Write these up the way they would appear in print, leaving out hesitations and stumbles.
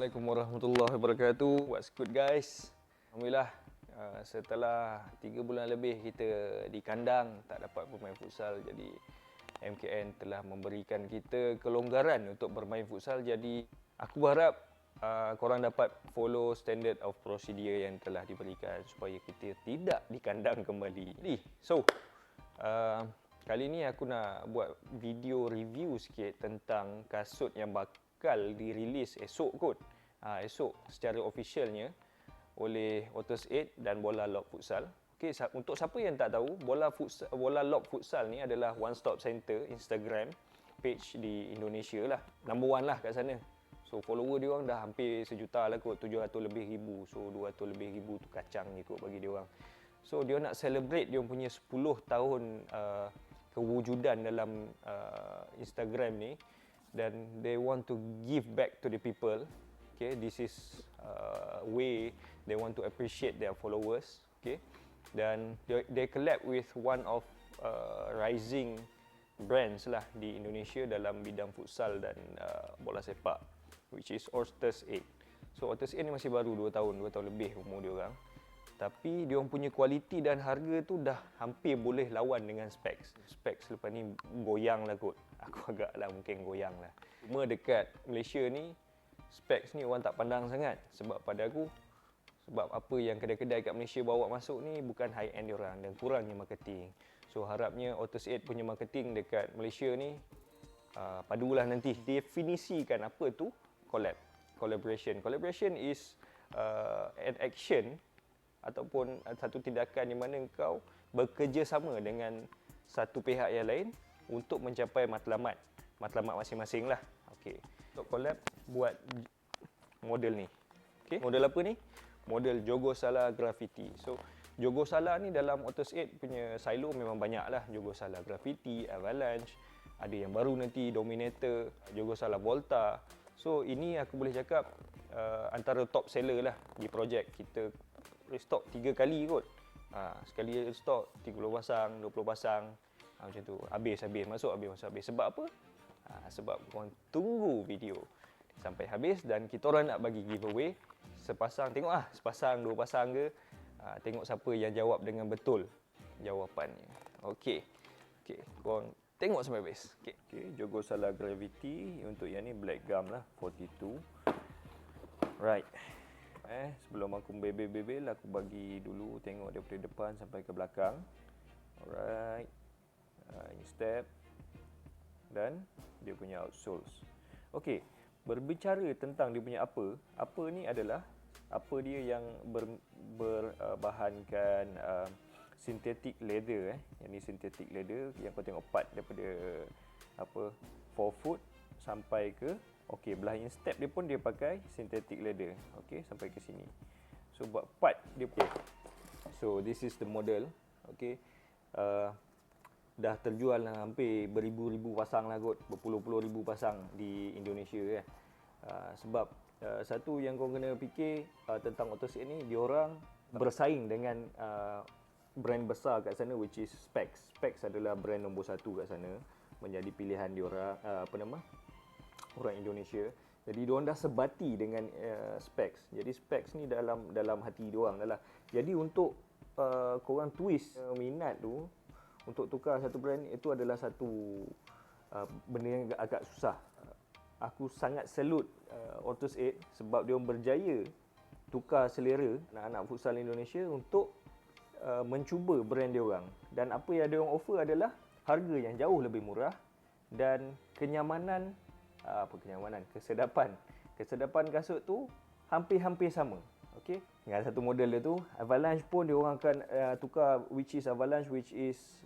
Assalamualaikum warahmatullahi wabarakatuh. What's good guys? Alhamdulillah, setelah 3 bulan lebih kita di kandang tak dapat bermain futsal, jadi MKN telah memberikan kita kelonggaran untuk bermain futsal. Jadi aku berharap korang dapat follow standard of procedure yang telah diberikan supaya kita tidak di kandang kembali. Kali ni aku nak buat video review sikit tentang kasut yang bakal dirilis esok kot. Esok secara officialnya oleh Otters 8 dan Bola Lock Futsal. Okey, untuk siapa yang tak tahu, Bola Lock Futsal ni adalah one stop center Instagram page di Indonesia lah. Number one lah kat sana. So follower dia orang dah hampir 1 juta lah kot, 700 lebih ribu. So 200 lebih ribu tu kacang je kot bagi dia orang. So dia nak celebrate dia punya 10 tahun kewujudan dalam Instagram ni, dan they want to give back to the people. Okay, this is way they want to appreciate their followers. Okay, dan they collab with one of rising brands lah di Indonesia dalam bidang futsal dan bola sepak, which is Otters 8. So Otters 8 ni masih baru 2 tahun lebih umur dia orang. Tapi dia orang punya kualiti dan harga tu dah hampir boleh lawan dengan Specs. Specs lepas ni goyang lah kot. Aku agak lah mungkin goyang lah. Cuma dekat Malaysia ni, Specs ni orang tak pandang sangat. Sebab pada aku, sebab apa yang kedai-kedai kat Malaysia bawa masuk ni bukan high end diorang dan kurangnya marketing. So harapnya Otters 8 punya marketing dekat Malaysia ni padulah nanti. Definisikan apa tu collaboration. Collaboration is an action ataupun satu tindakan di mana engkau bekerjasama dengan satu pihak yang lain untuk mencapai matlamat masing-masing lah. Okey. Untuk collab buat model ni. Okey. Model apa ni? Model Jogosala Graffiti. So Jogosala ni dalam Otters 8 punya silo memang banyak lah. Jogosala Graffiti, Avalanche, ada yang baru nanti Dominator, Jogosala Volta. So ini aku boleh cakap antara top seller lah di projek. Kita restock 3 kali kot. Sekali restock 30 pasang, 20 pasang. Macam tu. Habis. Masuk habis. Sebab apa? Sebab korang tunggu video sampai habis dan kita orang nak bagi giveaway sepasang. Tengok sepasang, 2 pasang ke. Tengok siapa yang jawab dengan betul jawapannya. Okey. Korang tengok sampai habis. Okey, Jogosala Gravity untuk yang ni black gum lah, 42. Right. Sebelum aku bebel, aku bagi dulu tengok daripada depan sampai ke belakang. Alright. Ini step dan dia punya outsoles. Okey, berbicara tentang dia punya apa ni adalah apa dia yang berbahankan synthetic leather. Yang ni synthetic leather yang kau tengok part daripada forefoot sampai ke belah instep dia pun dia pakai synthetic leather. Okey, sampai ke sini. So buat part dia pun. So this is the model. Okey. Dah terjual hampir beribu-ribu pasang lah kot, berpuluh-puluh ribu pasang di Indonesia kan. Sebab satu yang kau kena fikir tentang Otters 8 ni, diorang bersaing dengan brand besar kat sana, which is Specs. Specs adalah brand nombor 1 kat sana, menjadi pilihan diorang orang Indonesia. Jadi diorang dah sebati dengan Specs. Jadi Specs ni dalam hati diorang adalah. Jadi untuk korang twist minat tu untuk tukar satu brand, itu adalah satu benda yang agak susah. Aku sangat salute Otters 8 sebab diorang berjaya tukar selera anak-anak futsal Indonesia untuk mencuba brand diorang. Dan apa yang diorang offer adalah harga yang jauh lebih murah dan kenyamanan. Kesedapan kasut tu hampir-hampir sama. Okey. Dengan satu model dia tu, Avalanche pun dia orang akan tukar, which is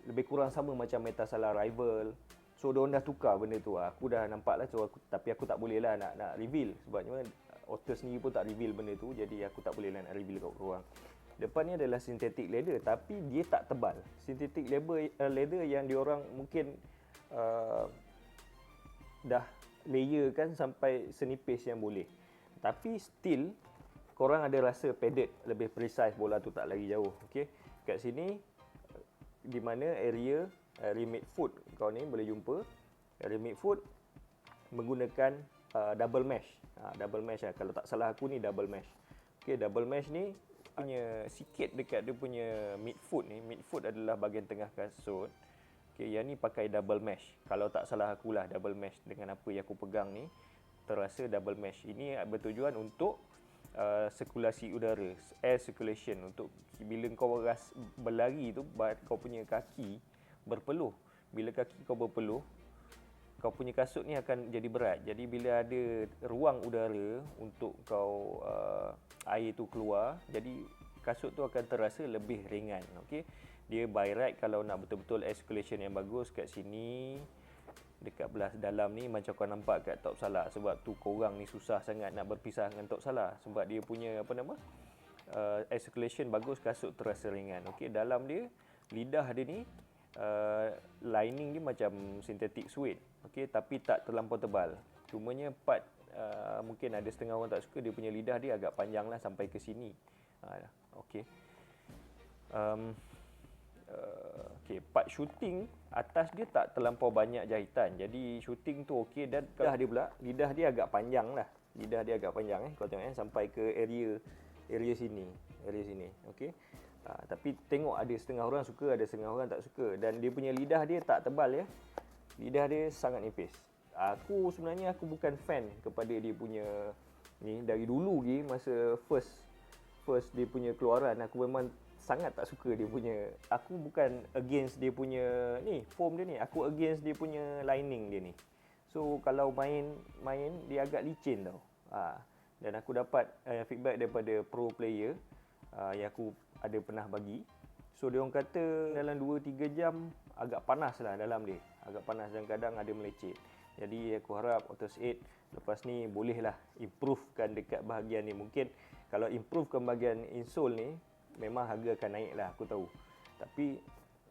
lebih kurang sama macam Metasala Rival. So dia orang dah tukar benda tu. Aku dah nampak lah, tapi aku tak boleh lah nak reveal sebabnya Otters ni pun tak reveal benda tu, jadi aku tak boleh lah nak reveal kat korang. Depan ni adalah synthetic leather tapi dia tak tebal. Synthetic leather yang dia orang mungkin dah layer kan sampai senipis yang boleh. Tapi still korang ada rasa padded, lebih precise, bola tu tak lagi jauh. Okey. Kat sini di mana area rim midfoot kau ni boleh jumpa. Rim midfoot menggunakan double mesh. Double mesh lah. Kalau tak salah aku ni double mesh. Okey, double mesh ni punya sikit dekat dia punya midfoot ni. Midfoot adalah bahagian tengah kasut. Okey, yang ni pakai double mesh. Kalau tak salah akulah double mesh dengan apa yang aku pegang ni terasa double mesh. Ini bertujuan untuk sirkulasi udara, air circulation, untuk bila kau berlari tu kau punya kaki berpeluh. Bila kaki kau berpeluh, kau punya kasut ni akan jadi berat. Jadi bila ada ruang udara untuk kau air tu keluar, jadi kasut tu akan terasa lebih ringan. Okey. Dia by right kalau nak betul-betul air circulation yang bagus kat sini, dekat belah dalam ni macam kau nampak kat Top Salah. Sebab tu korang ni susah sangat nak berpisah dengan Top Salah, sebab dia punya air circulation bagus, kasut terasa ringan. Okey, dalam dia lidah dia ni lining dia macam synthetic suede. Okey, tapi tak terlampau tebal. Cumanya part mungkin ada setengah orang tak suka, dia punya lidah dia agak panjang lah sampai ke sini. Okey. Okey, part shooting atas dia tak terlampau banyak jahitan. Jadi shooting tu okey, dan lidah dia pula, lidah dia agak panjang lah. Lidah dia agak panjang kau tengok sampai ke area sini, okey. Tapi tengok ada setengah orang suka, ada setengah orang tak suka, dan dia punya lidah dia tak tebal ya. Lidah dia sangat nipis. Aku sebenarnya aku bukan fan kepada dia punya ni dari dulu lagi, masa first dia punya keluaran aku memang sangat tak suka dia punya. Aku bukan against dia punya ni foam dia ni, aku against dia punya lining dia ni. So kalau main dia agak licin tau. Dan aku dapat feedback daripada pro player yang aku ada pernah bagi. So dia orang kata dalam 2-3 jam agak panas lah dalam dia. Agak panas dan kadang ada melecet. Jadi aku harap Otus 8 lepas ni bolehlah improvekan dekat bahagian ni. Mungkin kalau improvekan bahagian insole ni memang harga akan naik lah, aku tahu. Tapi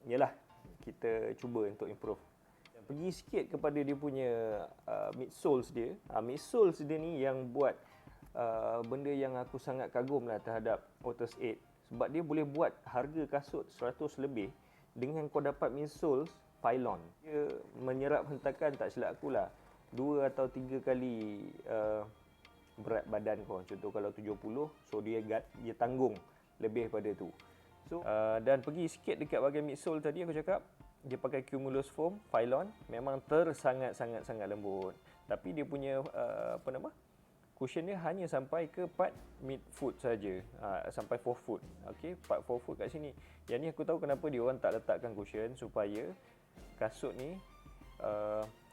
yalah, kita cuba untuk improve. Pergi sikit kepada dia punya midsoles dia. Midsoles dia ni yang buat benda yang aku sangat kagum lah terhadap Otus 8. Sebab dia boleh buat harga kasut 100 lebih dengan kau dapat midsoles pylon. Dia menyerap hentakan, tak silap aku lah, 2 atau 3 kali berat badan kau. Contoh kalau 70, so dia tanggung lebih pada tu. So dan pergi sikit dekat bahagian midsole tadi aku cakap dia pakai Cumulus foam pylon, memang sangat lembut. Tapi dia punya cushion dia hanya sampai ke part mid foot saja, sampai forefoot. Okey, part forefoot kat sini. Yang ni aku tahu kenapa dia orang tak letakkan cushion, supaya kasut ni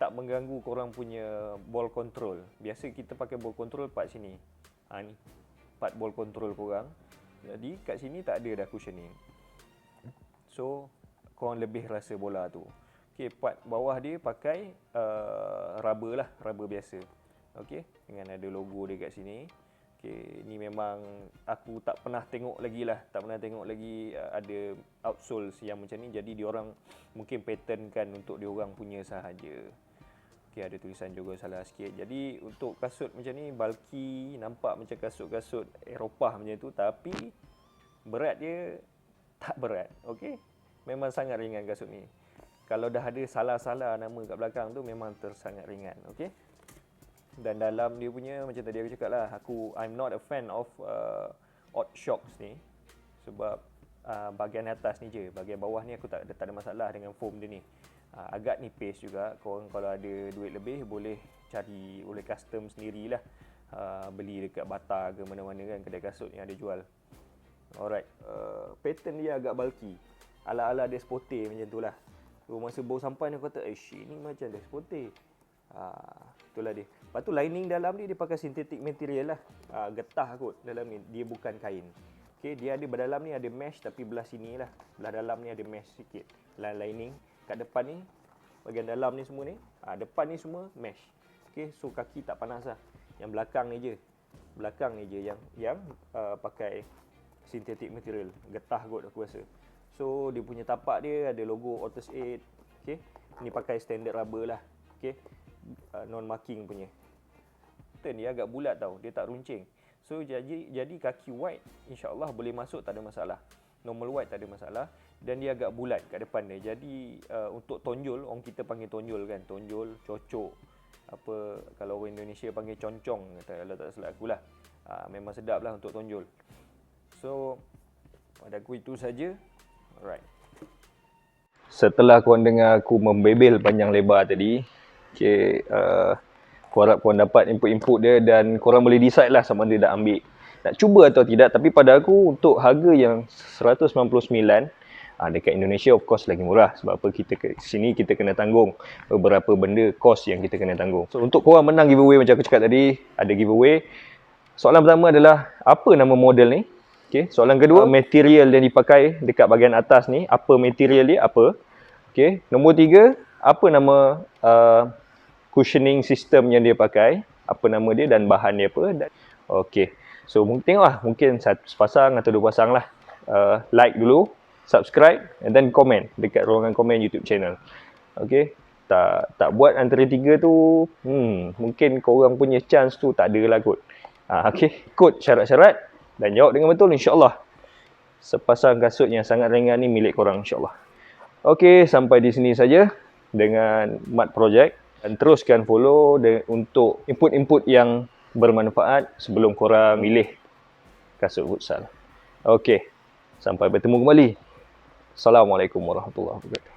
tak mengganggu korang punya ball control. Biasa kita pakai ball control part sini. Ni part ball control korang. Jadi kat sini tak ada dah cushioning. So korang lebih rasa bola tu. Okey, part bawah dia pakai rubber lah, rubber biasa. Okey, dengan ada logo dia kat sini. Okey, ni memang aku tak pernah tengok lagi lah, tak pernah tengok lagi ada outsoles yang macam ni. Jadi diorang mungkin patternkan untuk diorang punya sahaja. Okey, ada tulisan juga salah sikit. Jadi untuk kasut macam ni bulky, nampak macam kasut-kasut Eropah macam tu, tapi berat dia tak berat. Okey, memang sangat ringan kasut ni. Kalau dah ada salah-salah nama kat belakang tu memang sangat ringan. Okey. Dan dalam dia punya macam tadi aku cakap lah, I'm not a fan of Odd Shocks ni. Sebab bahagian atas ni je, bahagian bawah ni aku tak ada masalah dengan foam dia ni. Agak nipis juga. Korang kalau ada duit lebih boleh custom sendirilah. Beli dekat Bata ke mana-mana kan, kedai kasut yang ada jual. Alright, pattern dia agak bulky, ala-ala Despote macam tu lah. So masa bawa sampai ni aku kata, ini macam Despote. Itulah dia. Lepas tu lining dalam dia pakai synthetic material lah. Getah kot dalam ni, dia bukan kain. Okay, dia ada dalam ni ada mesh, tapi belah sini lah, belah dalam ni ada mesh sikit. Lining kat depan ni, bahagian dalam ni semua ni, depan ni semua mesh. Okay, so kaki tak panas lah. Yang belakang ni je, yang pakai synthetic material. Getah kot aku rasa. So dia punya tapak dia ada logo Otus 8. Okay, ni pakai standard rubber lah. Okay, non marking punya. Turn dia agak bulat tau, dia tak runcing. So jadi kaki white insya-Allah boleh masuk, tak ada masalah. Normal white tak ada masalah, dan dia agak bulat kat depan dia. Jadi untuk tonjol, orang kita panggil tonjol kan, tonjol, cocok, apa kalau orang Indonesia panggil concong, kalau tak salah aku lah. Memang sedap lah untuk tonjol. So pada aku itu saja. Alright. Setelah korang dengar aku membebel panjang lebar tadi, okay, aku harap korang dapat input-input dia dan korang boleh decide lah sama ada nak ambil, nak cuba atau tidak. Tapi pada aku untuk harga yang 199, dekat Indonesia of course lagi murah. Sebab apa, kita ke sini kita kena tanggung beberapa benda, kos yang kita kena tanggung. So untuk korang menang giveaway macam aku cakap tadi, ada giveaway. Soalan pertama adalah apa nama model ni? Okay. Soalan kedua, material yang dipakai dekat bahagian atas ni, apa material dia, apa? Okay. Nombor 3, apa nama cushioning system yang dia pakai, apa nama dia dan bahan dia apa. Okay. So tengoklah, mungkin satu pasang atau dua pasang lah. Like dulu, subscribe and then comment dekat ruangan komen YouTube channel. Okay. Tak buat antara 3 tu, mungkin korang punya chance tu tak ada lah kot. Okay. Ikut syarat-syarat dan jawab dengan betul, insyaAllah sepasang kasut yang sangat ringan ni milik korang, insyaAllah. Okey, sampai di sini saja dengan Mat Project. Dan teruskan follow untuk input-input yang bermanfaat sebelum korang milih kasut futsal. Okey, sampai bertemu kembali. Assalamualaikum warahmatullahi wabarakatuh.